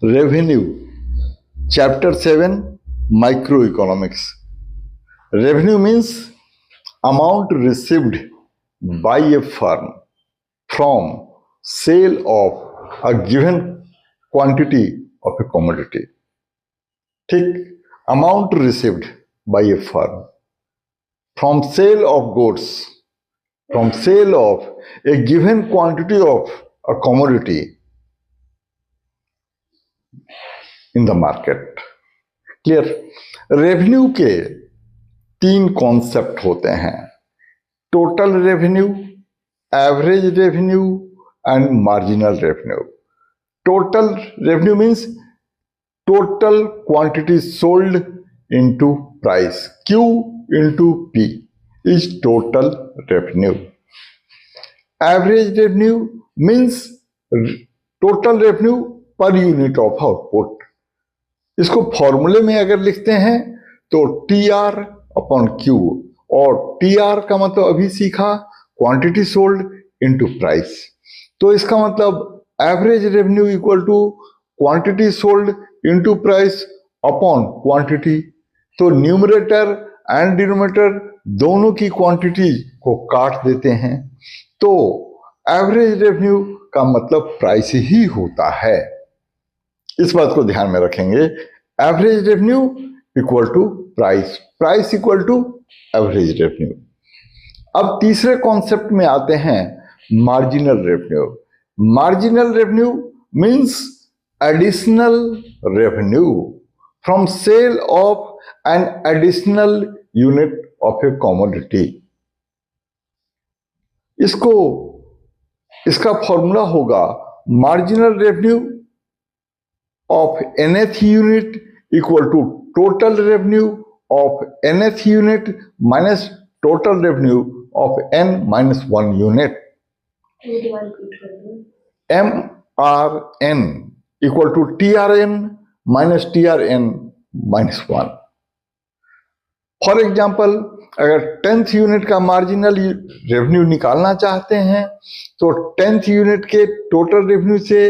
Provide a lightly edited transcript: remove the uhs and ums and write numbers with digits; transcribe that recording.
Revenue, chapter 7, micro economics. Revenue means amount received by a firm from sale of a given quantity of a commodity. ठीक, amount received by a firm from sale of goods, from sale of a given quantity of a commodity in the market. Clear? Revenue के 3 concept होते हैं, total revenue, average revenue and marginal revenue. Total revenue means total quantity sold into price, Q into P is total revenue. Average revenue means total revenue per unit of output. इसको फॉर्मूले में अगर लिखते हैं तो TR upon Q, और TR का मतलब अभी सीखा क्वांटिटी सोल्ड इनटू प्राइस, तो इसका मतलब average revenue equal to quantity sold into price upon quantity. तो न्यूमरेटर एंड डिनोमिनेटर दोनों की क्वांटिटी को काट देते हैं, तो एवरेज रेवेन्यू का मतलब प्राइस ही होता है। इस बात को ध्यान में रखेंगे, average revenue equal to price, price equal to average revenue. अब तीसरे कॉन्सेप्ट में आते हैं, marginal revenue. Marginal revenue means additional revenue from sale of an additional unit of a commodity. इसका फॉर्मूला होगा marginal revenue of nth unit equal to total revenue of nth unit minus total revenue of n-1 unit. MRN equal to TRN minus TRN-1। For example, अगर 10th unit का marginal revenue निकालना चाहते हैं तो 10th unit के total revenue से